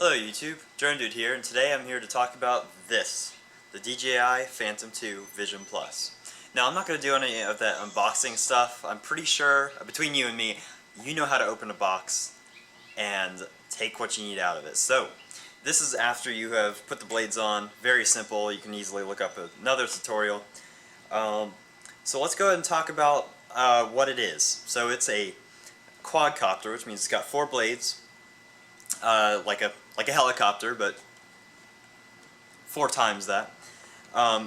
Hello YouTube, Drone Dude here, and today I'm here to talk about this, the Dji Phantom 2 Vision Plus. Now I'm not going to do any of that unboxing stuff. I'm pretty sure, between you and me, you know how to open a box and take what you need out of it. So, this is after you have put the blades on. Very simple, you can easily look up another tutorial. So let's go ahead and talk about what it is. So it's a quadcopter, which means it's got 4 blades, like a helicopter, but 4 times that.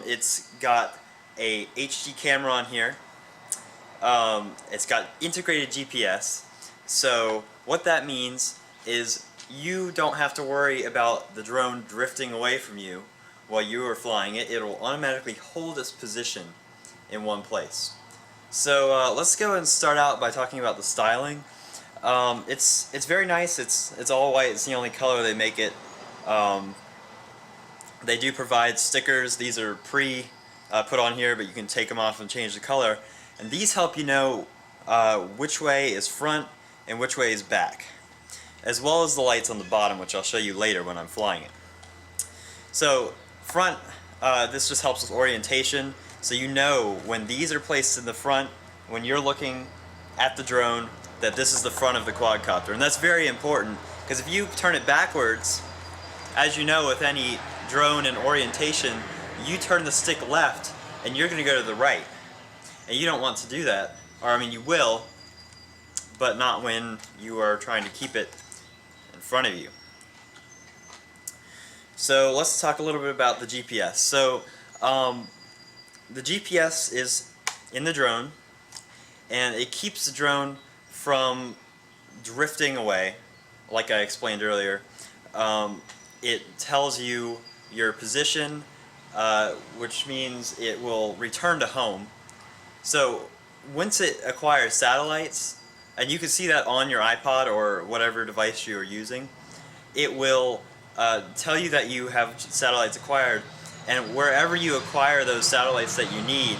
It's got a HD camera on here. It's got integrated GPS. So what that means is you don't have to worry about the drone drifting away from you while you are flying it. It'll automatically hold its position in one place. So let's go and start out by talking about the styling. It's very nice. It's all white. It's the only color they make it. They do provide stickers. These are put on here, but you can take them off and change the color. And these help you know which way is front and which way is back, as well as the lights on the bottom, which I'll show you later when I'm flying it. So front, this just helps with orientation, so you know when these are placed in the front, when you're looking at the drone, that this is the front of the quadcopter. And that's very important, because if you turn it backwards, as you know with any drone and orientation, you turn the stick left and you're going to go to the right. And you don't want to do that. Or I mean, you will, but not when you are trying to keep it in front of you. So let's talk a little bit about the GPS. So the GPS is in the drone, and it keeps the drone from drifting away, like I explained earlier. It tells you your position, which means it will return to home. So once it acquires satellites, and you can see that on your iPod or whatever device you are using, it will tell you that you have satellites acquired, and wherever you acquire those satellites that you need,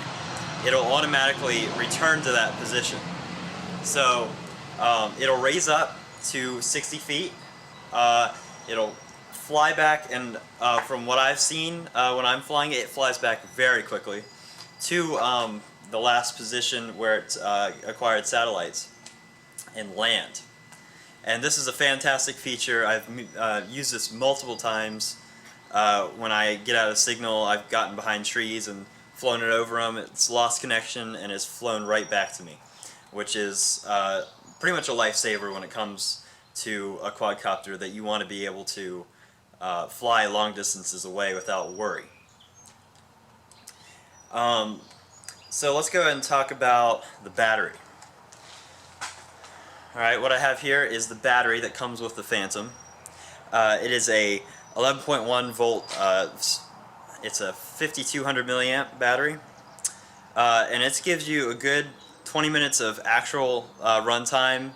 it'll automatically return to that position. So it'll raise up to 60 feet, it'll fly back, and from what I've seen when I'm flying it, it flies back very quickly to the last position where it's acquired satellites and land. And this is a fantastic feature. I've used this multiple times. When I get out of signal, I've gotten behind trees and flown it over them. It's lost connection and it's flown right back to me, which is pretty much a lifesaver when it comes to a quadcopter, that you want to be able to fly long distances away without worry. So let's go ahead and talk about the battery. Alright, what I have here is the battery that comes with the Phantom. It is a 11.1 volt, it's a 5200 milliamp battery, and it gives you a good 20 minutes of actual runtime,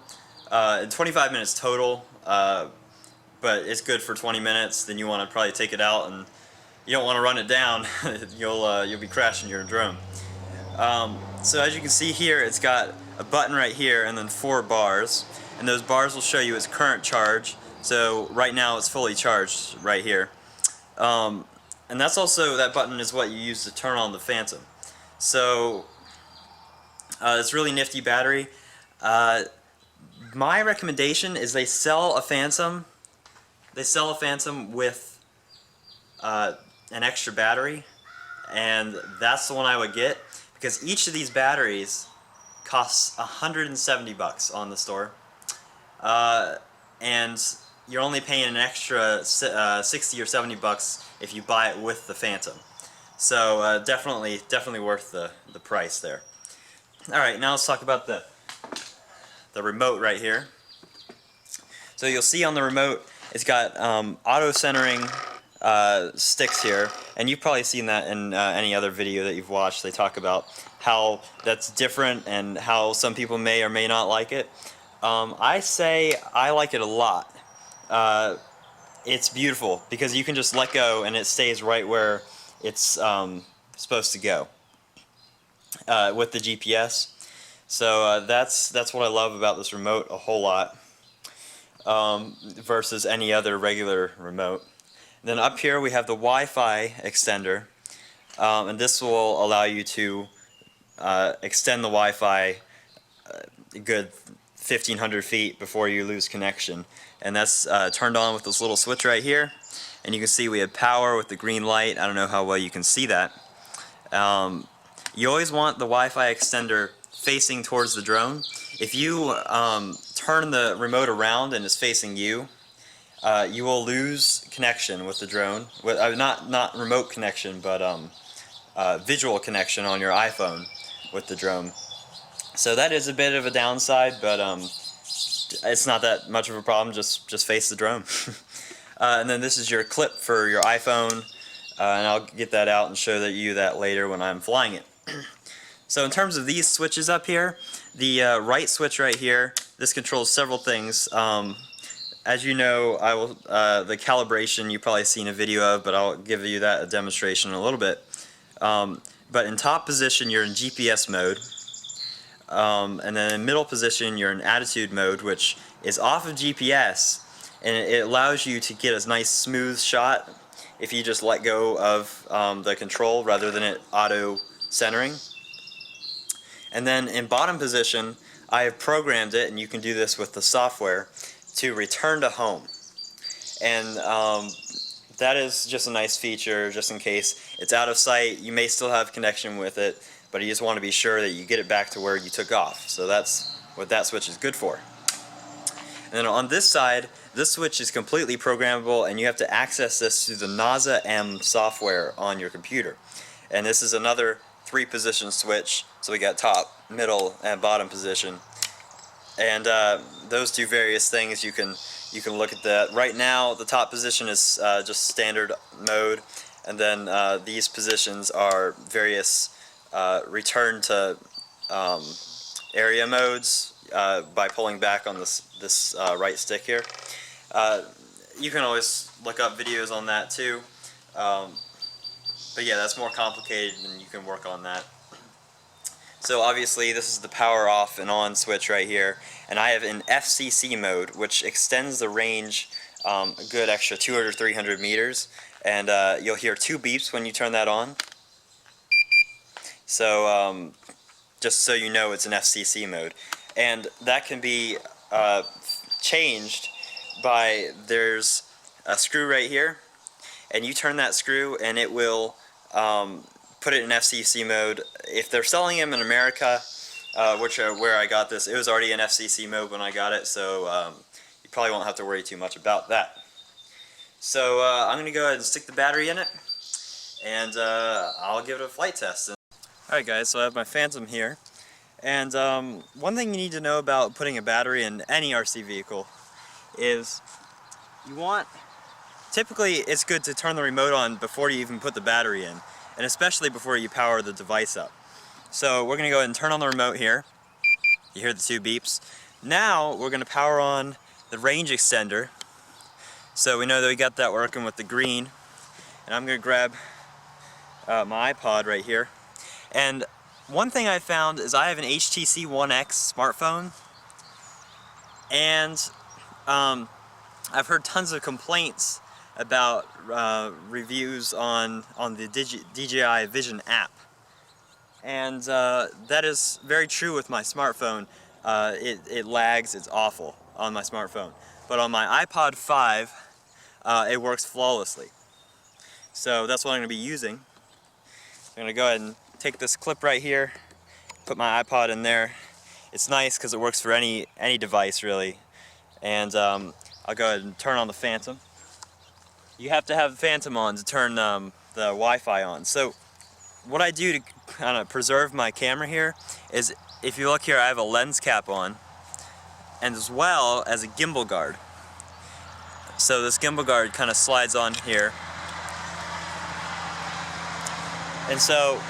and 25 minutes total, but it's good for 20 minutes. Then you want to probably take it out, and you don't want to run it down. You'll be crashing your drone. So as you can see here, it's got a button right here and then 4 bars, and those bars will show you its current charge. So right now it's fully charged right here, and that's also, that button is what you use to turn on the Phantom. So it's a really nifty battery. My recommendation is they sell a Phantom with an extra battery, and that's the one I would get, because each of these batteries costs $170 on the store, and you're only paying an extra 60 or 70 bucks if you buy it with the Phantom. So definitely worth the price there. Alright, now let's talk about the remote right here. So you'll see on the remote it's got auto centering sticks here, and you've probably seen that in any other video that you've watched. They talk about how that's different and how some people may or may not like it. I say I like it a lot. It's beautiful because you can just let go and it stays right where it's supposed to go with the GPS. So that's what I love about this remote a whole lot. versus any other regular remote. Then up here we have the Wi-Fi extender, and this will allow you to extend the Wi-Fi a good 1,500 feet before you lose connection. And that's turned on with this little switch right here. And you can see we have power with the green light. I don't know how well you can see that. You always want the Wi-Fi extender facing towards the drone. If you turn the remote around and it's facing you, you will lose connection with the drone. Not remote connection, but visual connection on your iPhone with the drone. So that is a bit of a downside, but it's not that much of a problem. Just face the drone. And then this is your clip for your iPhone, and I'll get that out and show you that later when I'm flying it. So in terms of these switches up here, the right switch right here, this controls several things. As you know, the calibration you've probably seen a video of, but I'll give you that a demonstration in a little bit. But in top position, you're in GPS mode. And then in middle position, you're in attitude mode, which is off of GPS, and it allows you to get a nice smooth shot if you just let go of the control rather than it auto centering. And then in bottom position, I have programmed it, and you can do this with the software, to return to home. And that is just a nice feature, just in case it's out of sight. You may still have connection with it, but you just want to be sure that you get it back to where you took off. So that's what that switch is good for. And then on this side, this switch is completely programmable, and you have to access this through the NASA M software on your computer. And this is another 3-position switch, so we got top, middle, and bottom position. And those do various things. You can look at that. Right now, the top position is just standard mode, and then these positions are various return to area modes by pulling back on this right stick here. You can always look up videos on that too, but yeah, that's more complicated, and you can work on that. So obviously this is the power off and on switch right here, and I have an FCC mode, which extends the range a good extra 200 or 300 meters, and you'll hear 2 beeps when you turn that on. So just so you know, it's an FCC mode, and that can be changed by, there's a screw right here, and you turn that screw and it will put it in FCC mode. If they're selling them in America, where I got this, it was already in FCC mode when I got it, so you probably won't have to worry too much about that. So I'm going to go ahead and stick the battery in it, and I'll give it a flight test. Alright guys, so I have my Phantom here, and one thing you need to know about putting a battery in any RC vehicle is typically it's good to turn the remote on before you even put the battery in, and especially before you power the device up. So we're going to go ahead and turn on the remote here. You hear the 2 beeps. Now we're going to power on the range extender. So we know that we got that working with the green, and I'm going to grab my iPod right here. And one thing I found is I have an HTC One X smartphone, and I've heard tons of complaints about reviews on the DJI Vision app, and that is very true with my smartphone. It lags, it's awful on my smartphone, but on my iPod 5 it works flawlessly. So that's what I'm going to be using. I'm going to go ahead and take this clip right here, put my iPod in there. It's nice because it works for any device really, and I'll go ahead and turn on the Phantom. You have to have the Phantom on to turn the Wi-Fi on. So what I do to kind of preserve my camera here is, if you look here, I have a lens cap on, and as well as a gimbal guard. So this gimbal guard kind of slides on here, and so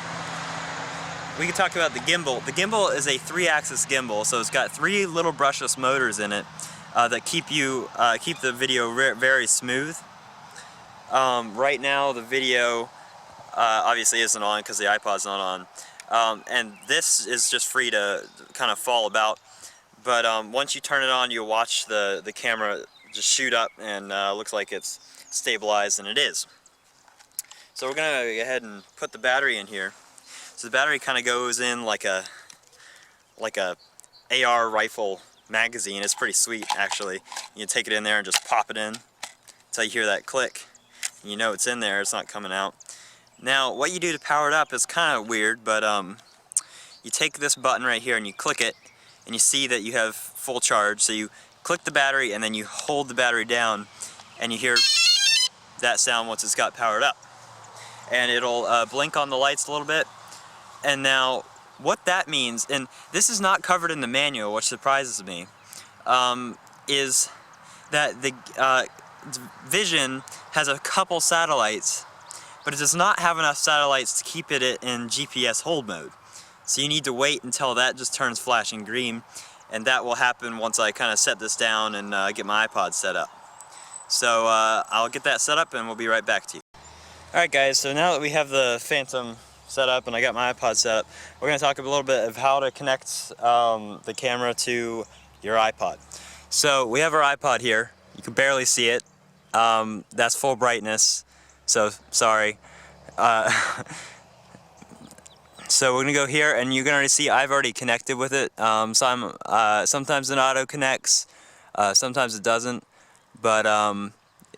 we can talk about the gimbal. The gimbal is a 3-axis gimbal, so it's got 3 little brushless motors in it that keep the video very smooth. Right now the video obviously isn't on because the iPod's not on, and this is just free to kind of fall about. but once you turn it on, you'll watch the camera just shoot up, and looks like it's stabilized, and it is. So we're gonna go ahead and put the battery in here. So the battery kind of goes in like a AR rifle magazine. It's pretty sweet, actually. You can take it in there and just pop it in until you hear that click. You know it's in there, it's not coming out. Now what you do to power it up is kind of weird, but you take this button right here and you click it, and you see that you have full charge. So you click the battery and then you hold the battery down, and you hear that sound once it's got powered up. And it'll blink on the lights a little bit. And now what that means, and this is not covered in the manual, which surprises me, is that the Vision has a couple satellites, but it does not have enough satellites to keep it in GPS hold mode. So you need to wait until that just turns flashing green, and that will happen once I kind of set this down and get my iPod set up. So I'll get that set up and we'll be right back to you. Alright guys, so now that we have the Phantom set up and I got my iPod set up, we're going to talk a little bit of how to connect the camera to your iPod. So we have our iPod here. You can barely see it. That's full brightness, so sorry. So we're going to go here, and you can already see I've already connected with it. Sometimes it auto connects, sometimes it doesn't, but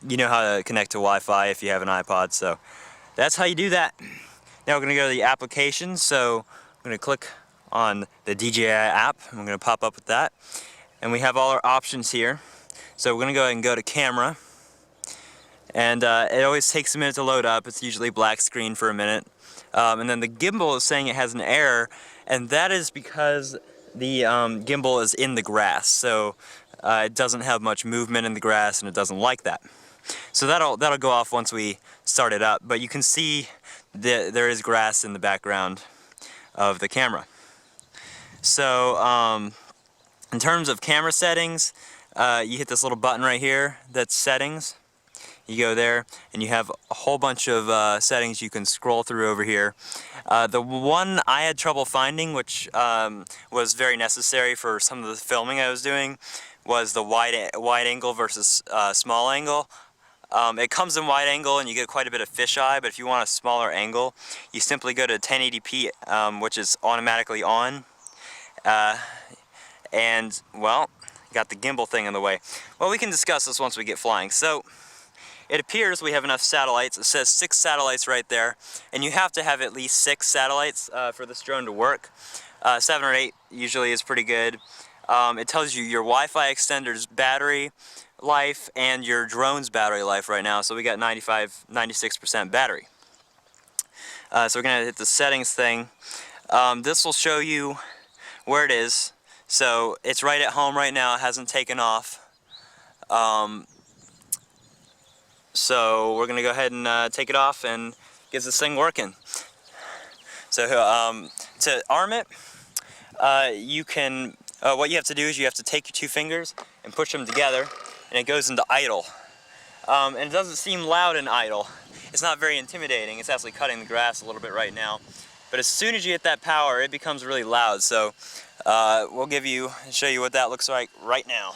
you know how to connect to Wi-Fi if you have an iPod, so that's how you do that. Now we're going to go to the applications, so I'm going to click on the DJI app, and we're going to pop up with that. And we have all our options here. So we're going to go ahead and go to camera, and it always takes a minute to load up. It's usually black screen for a minute. And then the gimbal is saying it has an error, and that is because the gimbal is in the grass, so it doesn't have much movement in the grass, and it doesn't like that. So that'll go off once we start it up, but you can see that there is grass in the background of the camera. So in terms of camera settings, you hit this little button right here that's settings. You go there and you have a whole bunch of settings you can scroll through over here. The one I had trouble finding, which was very necessary for some of the filming I was doing, was the wide angle versus small angle. It comes in wide angle and you get quite a bit of fisheye, but if you want a smaller angle, you simply go to 1080p, which is automatically on. And, well, got the gimbal thing in the way. Well, we can discuss this once we get flying. So, it appears we have enough satellites. It says 6 satellites right there, and you have to have at least 6 satellites for this drone to work. 7 or 8 usually is pretty good. It tells you your Wi-Fi extender's battery life and your drone's battery life right now, so we got 96% battery. So we're going to hit the settings thing. This will show you where it is. So it's right at home right now, it hasn't taken off. So we're going to go ahead and take it off and get this thing working. So to arm it, you can, what you have to do is you have to take your 2 fingers and push them together, and it goes into idle. And it doesn't seem loud in idle. It's not very intimidating. It's actually cutting the grass a little bit right now. But as soon as you hit that power, it becomes really loud. So we'll show you what that looks like right now.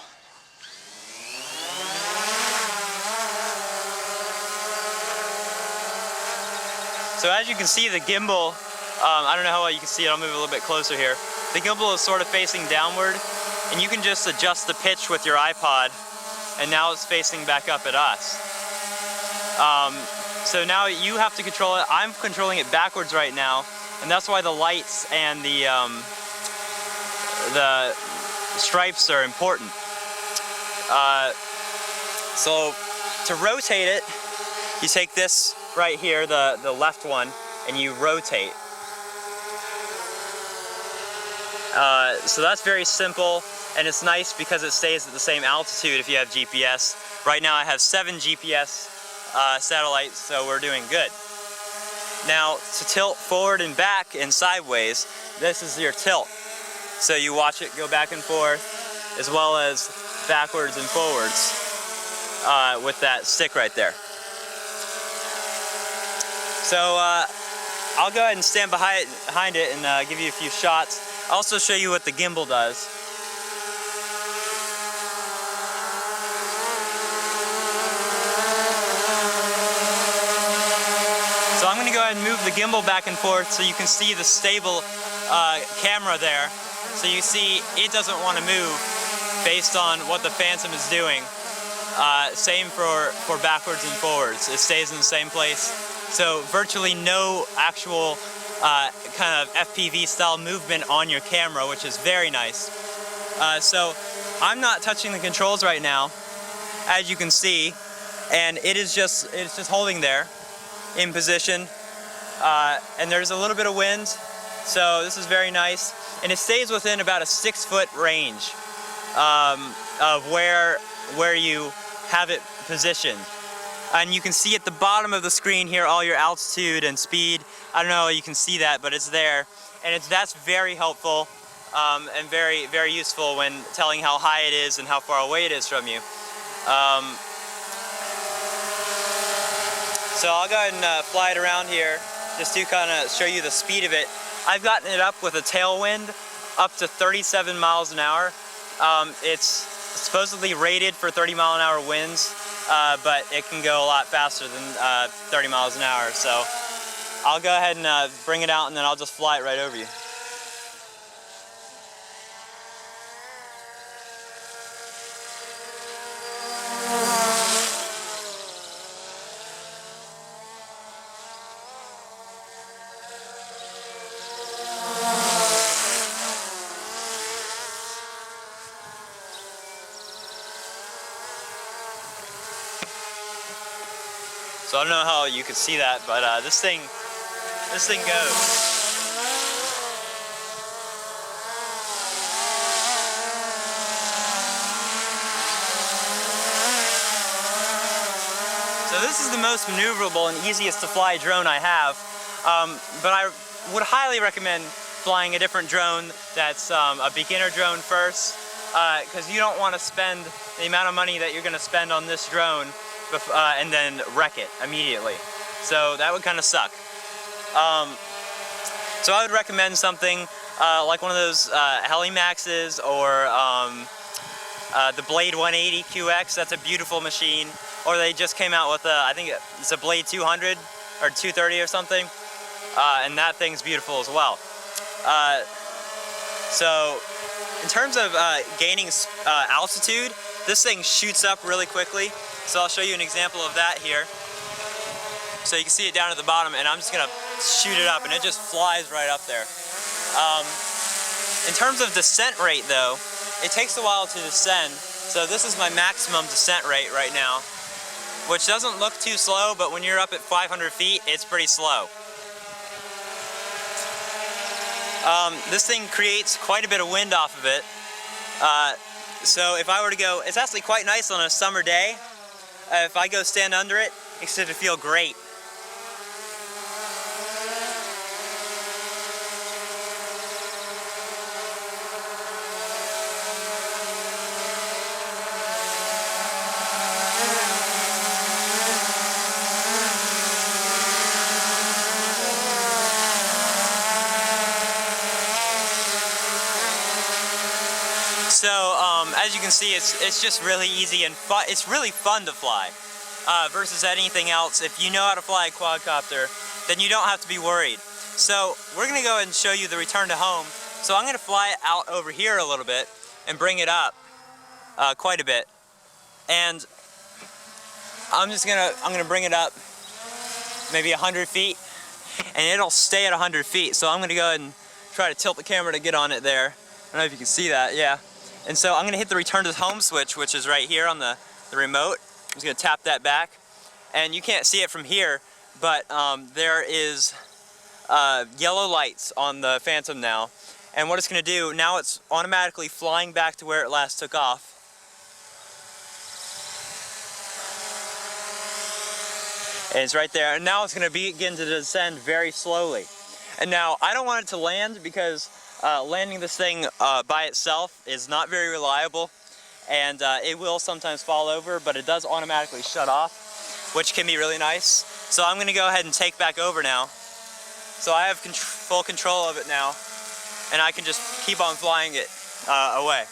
So as you can see, the gimbal, I don't know how well you can see it, I'll move a little bit closer here. The gimbal is sort of facing downward, and you can just adjust the pitch with your iPod, and now it's facing back up at us. So now you have to control it. I'm controlling it backwards right now, and that's why the lights and the stripes are important. So to rotate it, you take this right here, the left one, and you rotate. So that's very simple, and it's nice because it stays at the same altitude if you have GPS. Right now I have 7 GPS satellites, so we're doing good. Now to tilt forward and back and sideways, this is your tilt. So you watch it go back and forth, as well as backwards and forwards with that stick right there. So I'll go ahead and stand behind it and give you a few shots. I'll also show you what the gimbal does. ahead and move the gimbal back and forth so you can see the stable camera there. So you see it doesn't want to move based on what the Phantom is doing. Same for backwards and forwards. It stays in the same place. So virtually no actual kind of FPV style movement on your camera, which is very nice. So I'm not touching the controls right now, as you can see, and it's just holding there in position. And there's a little bit of wind, so this is very nice. And it stays within about a 6-foot range of where you have it positioned. And you can see at the bottom of the screen here all your altitude and speed. I don't know if you can see that, but it's there. And that's very helpful and very, very useful when telling how high it is and how far away it is from you. So I'll go ahead and fly it around here just to kind of show you the speed of it. I've gotten it up with a tailwind up to 37 miles an hour. It's supposedly rated for 30-mile-an-hour winds, but it can go a lot faster than 30 miles an hour. So I'll go ahead and bring it out, and then I'll just fly it right over you. So I don't know how you could see that, but this thing goes. So this is the most maneuverable and easiest to fly drone I have, but I would highly recommend flying a different drone that's a beginner drone first, because you don't want to spend the amount of money that you're going to spend on this drone and then wreck it immediately. So that would kind of suck. So I would recommend something like one of those Helimaxes or the Blade 180 QX. That's a beautiful machine. Or they just came out with I think it's a Blade 200 or 230 or something, and that thing's beautiful as well. So in terms of gaining altitude, this thing shoots up really quickly. So I'll show you an example of that here. So you can see it down at the bottom, and I'm just gonna shoot it up, and it just flies right up there. In terms of descent rate though, it takes a while to descend. So this is my maximum descent rate right now, which doesn't look too slow, but when you're up at 500 feet, it's pretty slow. This thing creates quite a bit of wind off of it. So if I were to go, it's actually quite nice on a summer day. If I go stand under it, it's going to feel great. So as you can see, it's just really easy and fun. It's really fun to fly versus anything else. If you know how to fly a quadcopter, then you don't have to be worried. So we're going to go ahead and show you the return to home. So I'm going to fly it out over here a little bit and bring it up quite a bit. And I'm gonna bring it up maybe 100 feet, and it'll stay at 100 feet. So I'm gonna go ahead and try to tilt the camera to get on it there. I don't know if you can see that, yeah. And so I'm gonna hit the return to home switch, which is right here on the remote. I'm just gonna tap that back. And you can't see it from here, but there is yellow lights on the Phantom now. And what it's gonna do, now it's automatically flying back to where it last took off. And it's right there, and now it's going to begin to descend very slowly. And now, I don't want it to land because landing this thing by itself is not very reliable, and it will sometimes fall over, but it does automatically shut off, which can be really nice. So I'm going to go ahead and take back over now. So I have full control of it now, and I can just keep on flying it away.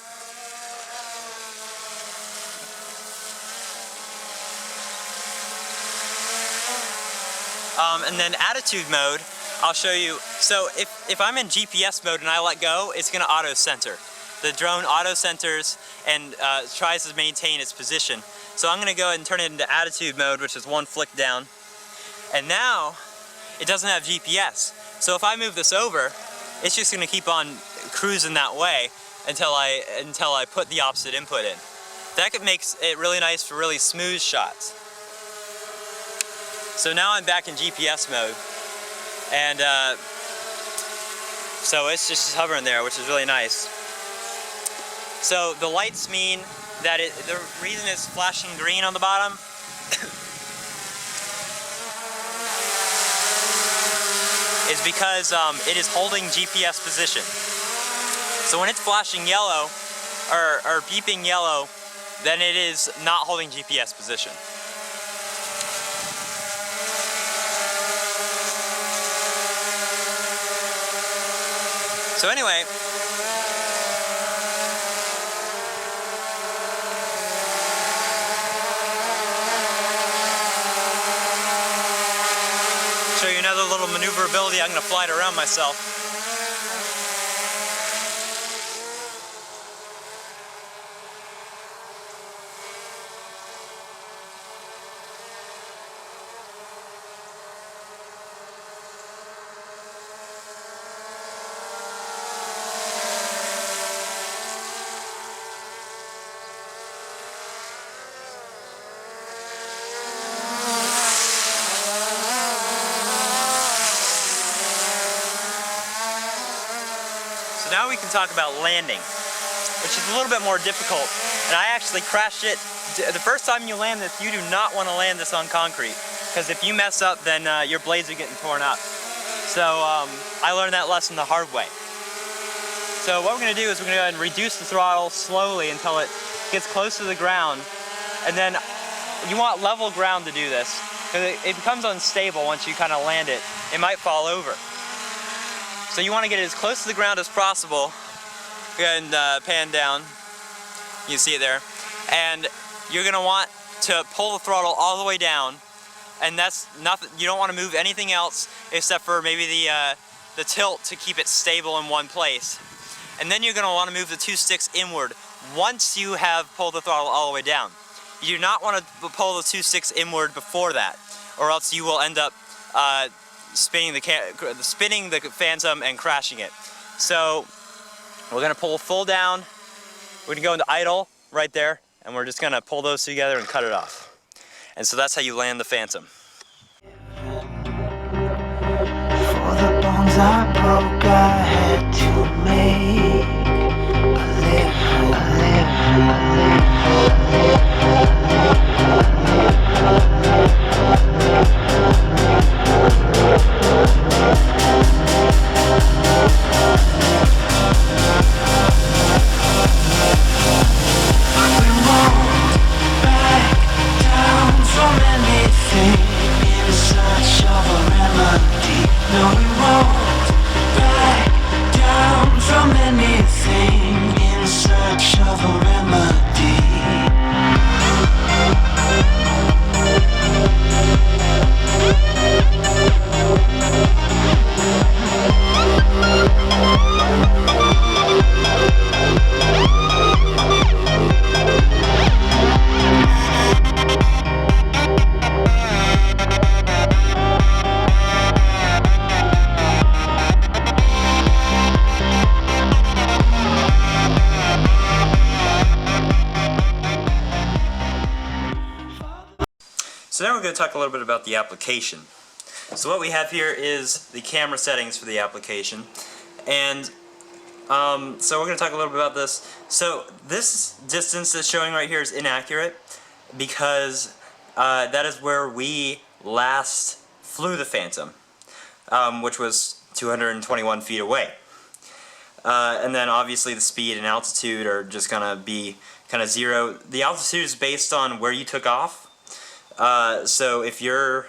And then attitude mode, I'll show you. So if I'm in GPS mode and I let go, it's going to auto-center. The drone auto-centers and tries to maintain its position. So I'm going to go ahead and turn it into attitude mode, which is one flick down. And now, it doesn't have GPS. So if I move this over, it's just going to keep on cruising that way until I put the opposite input in. That makes it really nice for really smooth shots. So now I'm back in GPS mode, and so it's just hovering there, which is really nice. So the lights mean that the reason it's flashing green on the bottom is because it is holding GPS position. So when it's flashing yellow, or beeping yellow, then it is not holding GPS position. So anyway, show you another little maneuverability. I'm going to fly it around myself. Now we can talk about landing, which is a little bit more difficult. And I actually crashed it. The first time you land this, you do not want to land this on concrete, because if you mess up, then your blades are getting torn up. So I learned that lesson the hard way. So what we're going to do is we're going to go ahead and reduce the throttle slowly until it gets close to the ground. And then you want level ground to do this, because it becomes unstable once you kind of land it. It might fall over. So you want to get it as close to the ground as possible. Go ahead and pan down. You see it there. And you're going to want to pull the throttle all the way down. And that's nothing. You don't want to move anything else except for maybe the tilt to keep it stable in one place. And then you're going to want to move the two sticks inward once you have pulled the throttle all the way down. You do not want to pull the two sticks inward before that, or else you will end up spinning the Phantom and crashing it. So we're going to pull full down. We're going to go into idle right there, and we're just going to pull those together and cut it off. And so that's how you land the Phantom. For the bones I broke, I had to make So now we're going to talk a little bit about the application. So what we have here is the camera settings for the application, and so we're going to talk a little bit about this. So this distance that's showing right here is inaccurate because that is where we last flew the Phantom, which was 221 feet away. And then obviously the speed and altitude are just going to be kind of zero. The altitude is based on where you took off. So if you're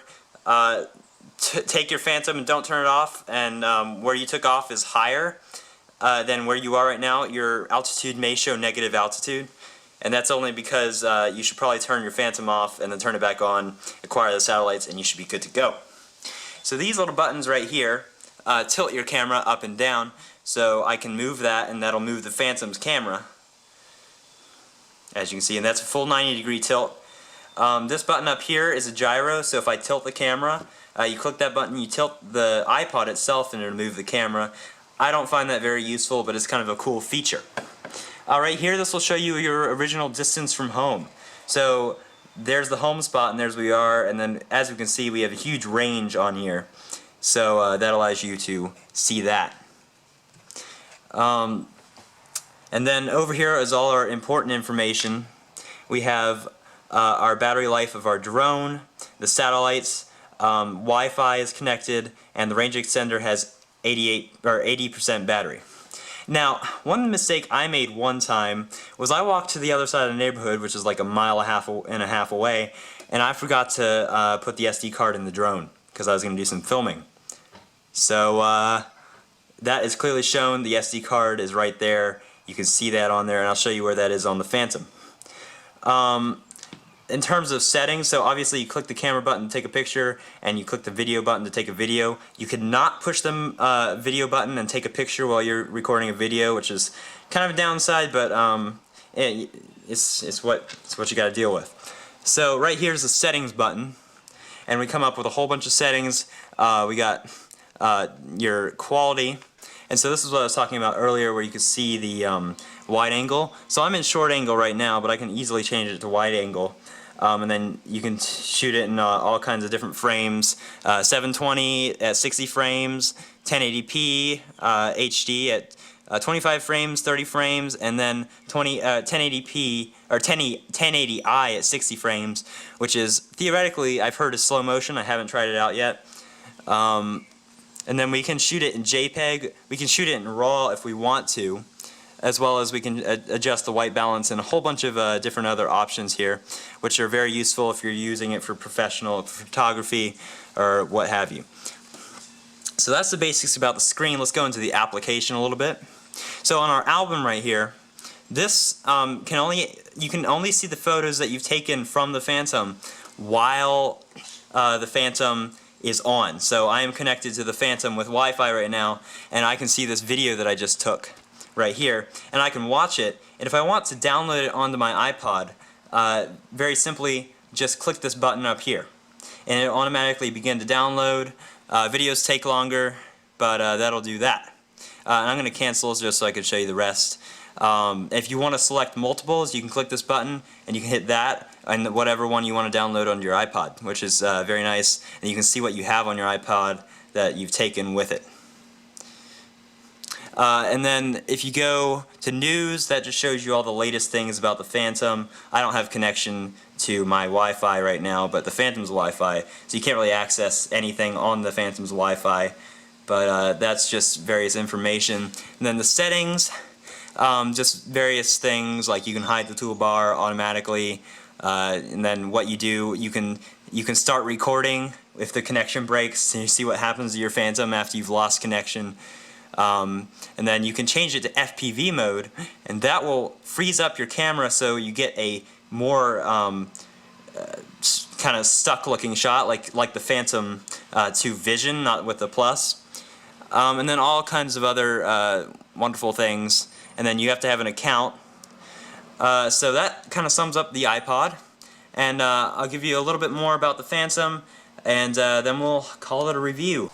take your Phantom and don't turn it off, and where you took off is higher than where you are right now, your altitude may show negative altitude, and that's only because you should probably turn your Phantom off and then turn it back on, acquire the satellites, and you should be good to go. So these little buttons right here tilt your camera up and down, so I can move that, and that'll move the Phantom's camera, as you can see, and that's a full 90-degree tilt. This button up here is a gyro, so if I tilt the camera, you click that button, you tilt the iPod itself, and it'll move the camera. I don't find that very useful, but it's kind of a cool feature. Right here, this will show you your original distance from home. So there's the home spot, and there's where we are, and then as we can see, we have a huge range on here. So that allows you to see that. And then over here is all our important information. We have our battery life of our drone, the satellites, Wi-Fi is connected, and the range extender has 80% battery. Now, one mistake I made one time was I walked to the other side of the neighborhood, which is like a mile and a half away, and I forgot to put the SD card in the drone because I was going to do some filming. So that is clearly shown. The SD card is right there. You can see that on there, and I'll show you where that is on the Phantom. In terms of settings, so obviously you click the camera button to take a picture, and you click the video button to take a video. You could not push the video button and take a picture while you're recording a video, which is kind of a downside, but it's what you got to deal with. So right here is the settings button, and we come up with a whole bunch of settings. We got your quality, and so this is what I was talking about earlier, where you can see the wide angle. So I'm in short angle right now, but I can easily change it to wide angle. And then you can shoot it in all kinds of different frames, 720 at 60 frames, 1080p HD at 25 frames, 30 frames, and then 1080p or 1080i at 60 frames, which is theoretically, I've heard, is slow motion. I haven't tried it out yet. And then we can shoot it in JPEG. We can shoot it in RAW if we want to, as well as we can adjust the white balance and a whole bunch of different other options here, which are very useful if you're using it for professional photography or what have you. So that's the basics about the screen. Let's go into the application a little bit. So on our album right here, this you can only see the photos that you've taken from the Phantom while the Phantom is on. So I am connected to the Phantom with Wi-Fi right now, and I can see this video that I just took right here, and I can watch it. And if I want to download it onto my iPod, very simply just click this button up here, and it'll automatically begin to download. Videos take longer, but that'll do that. And I'm going to cancel just so I can show you the rest. If you want to select multiples, you can click this button and you can hit that and whatever one you want to download onto your iPod, which is very nice, and you can see what you have on your iPod that you've taken with it. And then if you go to news, that just shows you all the latest things about the Phantom. I don't have connection to my Wi-Fi right now, but the Phantom's Wi-Fi, so you can't really access anything on the Phantom's Wi-Fi, but that's just various information. And then the settings, just various things, like you can hide the toolbar automatically, and then what you do, you can start recording if the connection breaks, and you see what happens to your Phantom after you've lost connection. And then you can change it to FPV mode, and that will freeze up your camera so you get a more kind of stuck looking shot, like the Phantom 2 Vision, not with the plus. And then all kinds of other wonderful things, and then you have to have an account. So that kind of sums up the iPod, and I'll give you a little bit more about the Phantom, and then we'll call it a review.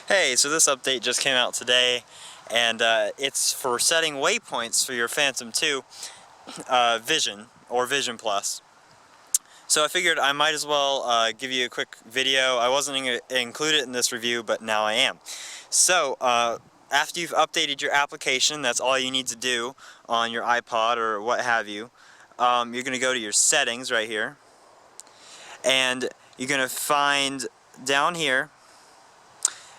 Hey, so this update just came out today, and it's for setting waypoints for your Phantom 2 Vision or Vision Plus. So I figured I might as well give you a quick video. I wasn't going to include it in this review, but now I am. So after you've updated your application, that's all you need to do on your iPod or what have you. You're going to go to your settings right here, and you're going to find down here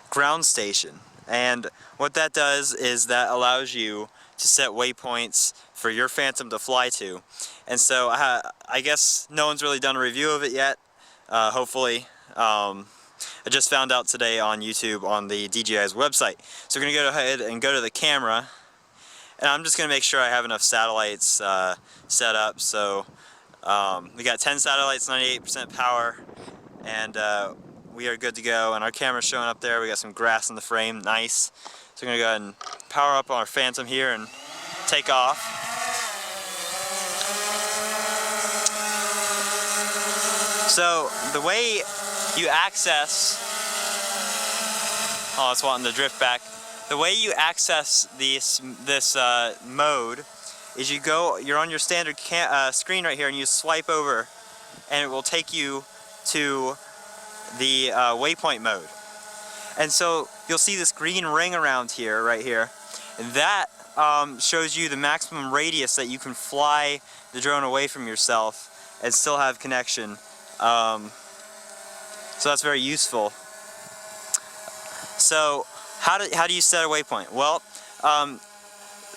ground station, and what that does is that allows you to set waypoints for your Phantom to fly to. And so I guess no one's really done a review of it yet, hopefully. I just found out today on YouTube on the DJI's website. So we're going to go ahead and go to the camera, and I'm just going to make sure I have enough satellites set up. So we got 10 satellites, 98% power, and we are good to go, and our camera's showing up there. We got some grass in the frame, nice. So we're gonna go ahead and power up on our Phantom here and take off. So the way you access, oh, it's wanting to drift back. The way you access this mode is you're on your standard screen right here, and you swipe over, and it will take you to the waypoint mode. And so you'll see this green ring around here, right here, and that shows you the maximum radius that you can fly the drone away from yourself and still have connection. So that's very useful. So how do you set a waypoint? Well,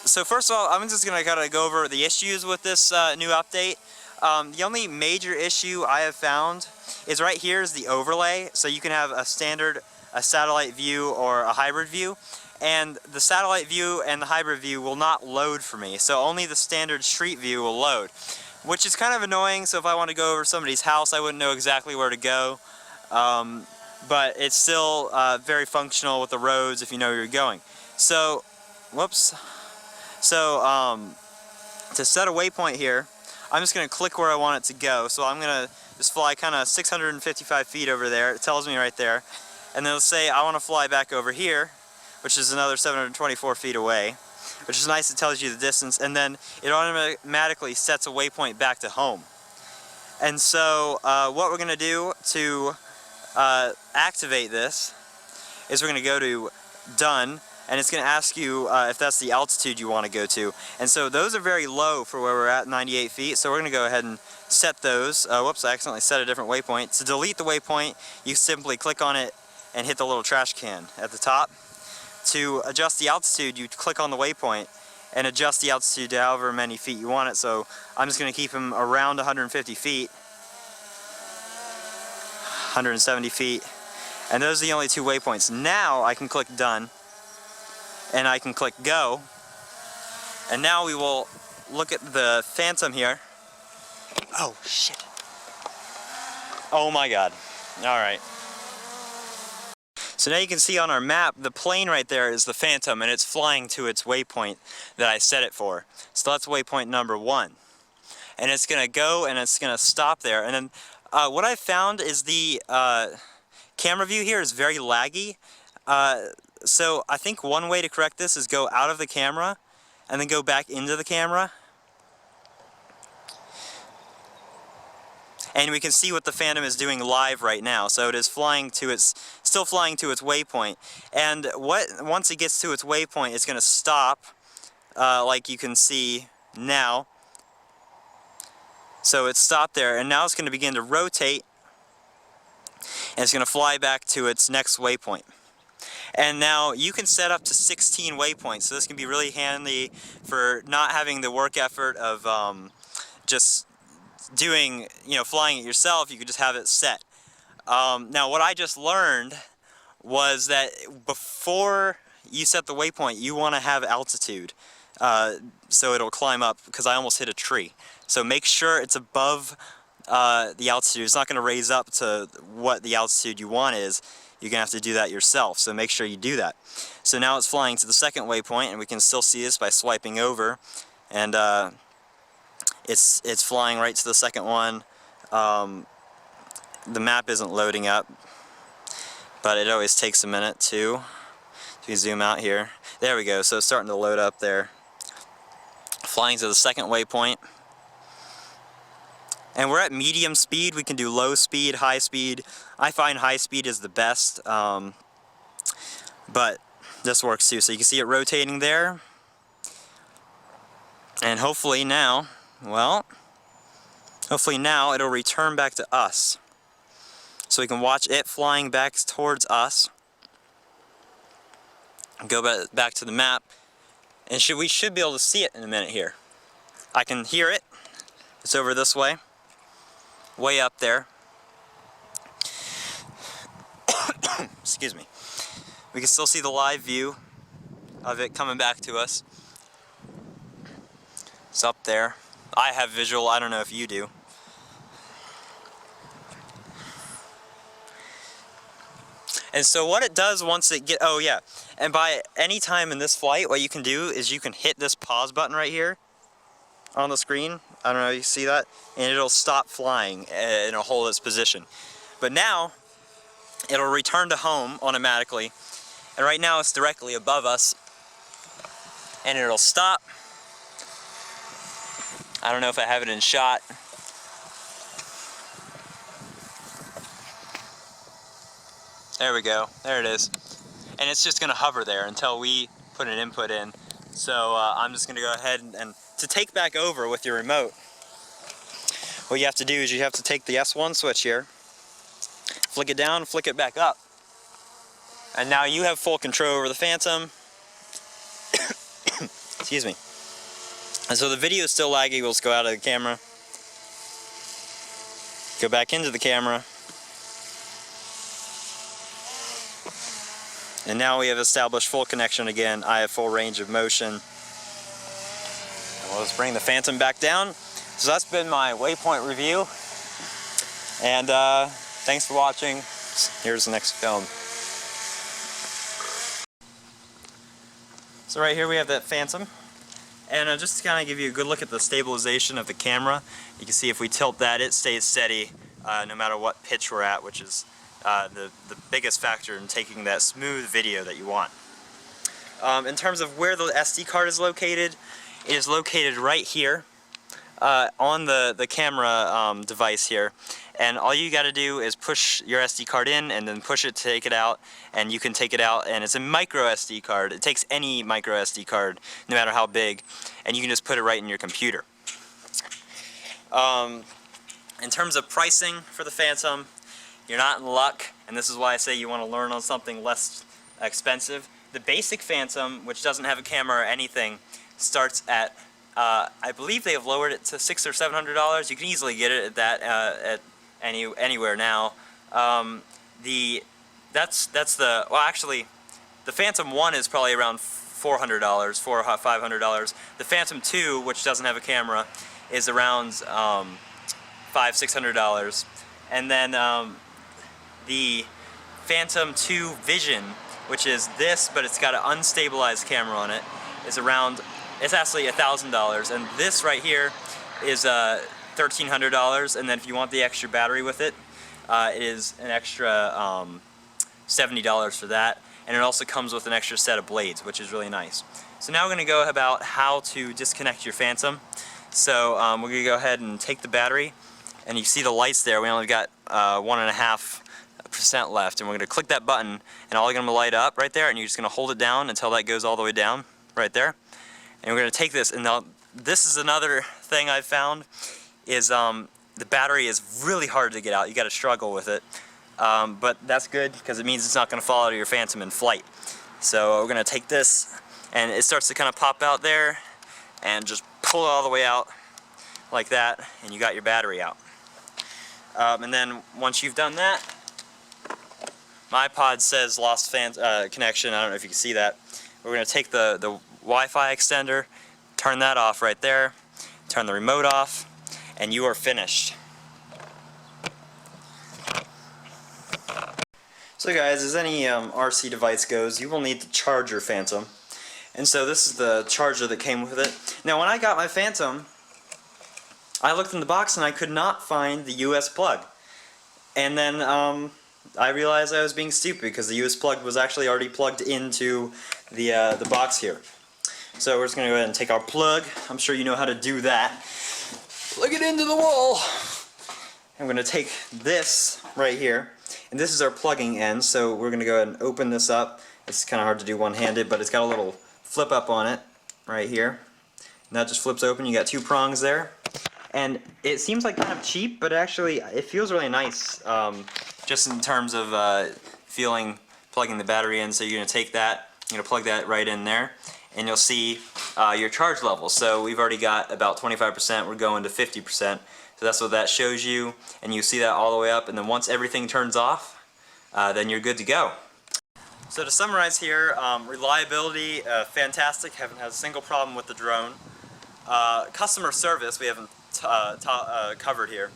so first of all, I'm just going to kind of go over the issues with this new update. The only major issue I have found is right here is the overlay. So you can have a standard, a satellite view, or a hybrid view. And the satellite view and the hybrid view will not load for me. So only the standard street view will load, which is kind of annoying. So if I want to go over somebody's house, I wouldn't know exactly where to go. But it's still very functional with the roads if you know where you're going. So, whoops. So, to set a waypoint here, I'm just going to click where I want it to go. So I'm going to just fly kind of 655 feet over there. It tells me right there. And then let's say I want to fly back over here, which is another 724 feet away, which is nice. It tells you the distance. And then it automatically sets a waypoint back to home. And so what we're going to do to activate this is we're going to go to Done, and it's going to ask you if that's the altitude you want to go to. And so those are very low for where we're at, 98 feet. So we're going to go ahead and set those. Whoops, I accidentally set a different waypoint. To delete the waypoint, you simply click on it and hit the little trash can at the top. To adjust the altitude, you click on the waypoint and adjust the altitude to however many feet you want it. So I'm just going to keep them around 150 feet. 170 feet, and those are the only two waypoints. Now I can click Done, and I can click Go, and now we will look at the Phantom here. Oh shit. Oh my god. Alright. So now you can see on our map, the plane right there is the Phantom, and it's flying to its waypoint that I set it for. So that's waypoint number 1. And it's going to go, and it's going to stop there, and then what I've found is the camera view here is very laggy. So I think one way to correct this is go out of the camera and then go back into the camera. And we can see what the Phantom is doing live right now. So it is still flying to its waypoint. And once it gets to its waypoint, it's going to stop, like you can see now. So it stopped there, and now it's going to begin to rotate, and it's going to fly back to its next waypoint. And now you can set up to 16 waypoints, so this can be really handy for not having the work effort of just doing, flying it yourself. You could just have it set. Now what I just learned was that before you set the waypoint, you want to have altitude, so it'll climb up, because I almost hit a tree. So make sure it's above the altitude. It's not going to raise up to what the altitude you want is. You're going to have to do that yourself, so make sure you do that. So now it's flying to the second waypoint, and we can still see this by swiping over, and it's flying right to the second one. The map isn't loading up, but it always takes a minute too. So you zoom out here. There we go, so it's starting to load up there. Flying to the second waypoint. And we're at medium speed. We can do low speed, high speed. I find high speed is the best, but this works too. So you can see it rotating there. And hopefully now it'll return back to us. So we can watch it flying back towards us. Go back to the map. And we should be able to see it in a minute here. I can hear it. It's over this way. Way up there. Excuse me. We can still see the live view of it coming back to us. It's up there. I have visual, I don't know if you do. And so what it does once it oh yeah, and by any time in this flight, what you can do is you can hit this pause button right here on the screen. I don't know if you see that, and it'll stop flying and it'll hold its position. But now it'll return to home automatically, and right now it's directly above us, and it'll stop. I don't know if I have it in shot. There we go, there it is. And it's just gonna hover there until we put an input in. So I'm just gonna go ahead and to take back over with your remote, what you have to do is you have to take the S1 switch here, flick it down, flick it back up. And now you have full control over the Phantom. Excuse me. And so the video is still laggy. We'll just go out of the camera, go back into the camera. And now we have established full connection again. I have full range of motion. And we'll just bring the Phantom back down. So that's been my Waypoint review. And thanks for watching. Here's the next film. So right here we have that Phantom. And just to kind of give you a good look at the stabilization of the camera, you can see if we tilt that, it stays steady no matter what pitch we're at, which is the biggest factor in taking that smooth video that you want. In terms of where the SD card is located, it is located right here on the camera device here. And all you got to do is push your SD card in and then push it to take it out, and you can take it out, and it's a micro SD card. It takes any micro SD card, no matter how big, and you can just put it right in your computer. In terms of pricing for the Phantom, you're not in luck, and this is why I say you want to learn on something less expensive. The basic Phantom, which doesn't have a camera or anything, starts at I believe they have lowered it to $600 or $700. You can easily get it at that at anywhere now. That's the well, actually, the Phantom 1 is probably around $400, $400 or $500. The Phantom 2, which doesn't have a camera, is around $500, $600, and then the Phantom 2 Vision, which is this, but it's got an unstabilized camera on it, is around, it's actually $1,000, and this right here is $1,300, and then if you want the extra battery with it, it is an extra $70 for that, and it also comes with an extra set of blades, which is really nice. So now we're going to go about how to disconnect your Phantom. So we're going to go ahead and take the battery, and you see the lights there. We only got 1.5% left, and we're going to click that button, and all going to light up right there, and you're just going to hold it down until that goes all the way down right there. And we're going to take this, and now this is another thing I've found is the battery is really hard to get out. You got to struggle with it, but that's good because it means it's not going to fall out of your Phantom in flight. So we're going to take this, and it starts to kind of pop out there, and just pull it all the way out like that, and you got your battery out. And then once you've done that, my iPod says lost connection. I don't know if you can see that. We're going to take the Wi-Fi extender, turn that off right there, turn the remote off, and you are finished. So guys, as any RC device goes, you will need to charge your Phantom. And so this is the charger that came with it. Now when I got my Phantom, I looked in the box and I could not find the US plug. And then I realized I was being stupid because the US plug was actually already plugged into the box here. So we're just going to go ahead and take our plug. I'm sure you know how to do that. Plug it into the wall. I'm going to take this right here, and this is our plugging end. So we're going to go ahead and open this up. It's kind of hard to do one-handed, but it's got a little flip up on it right here. And that just flips open. You got two prongs there. And it seems like kind of cheap, but actually it feels really nice just in terms of plugging the battery in. So you're going to take that, you're going to plug that right in there, and you'll see your charge level. So we've already got about 25%, we're going to 50%. So that's what that shows you, and you see that all the way up, and then once everything turns off, then you're good to go. So to summarize here, reliability, fantastic, haven't had a single problem with the drone. Customer service, we haven't covered here.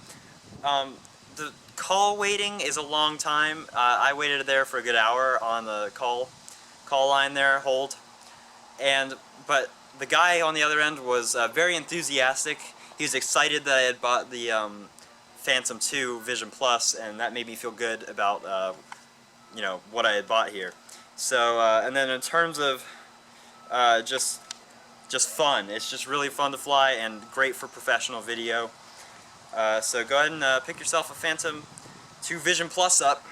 the call waiting is a long time. I waited there for a good hour on the call line there, hold, but the guy on the other end was very enthusiastic. He was excited that I had bought the Phantom 2 Vision Plus, and that made me feel good about you know, what I had bought here. So and then in terms of just fun, it's just really fun to fly and great for professional video. So go ahead and pick yourself a Phantom 2 Vision Plus up.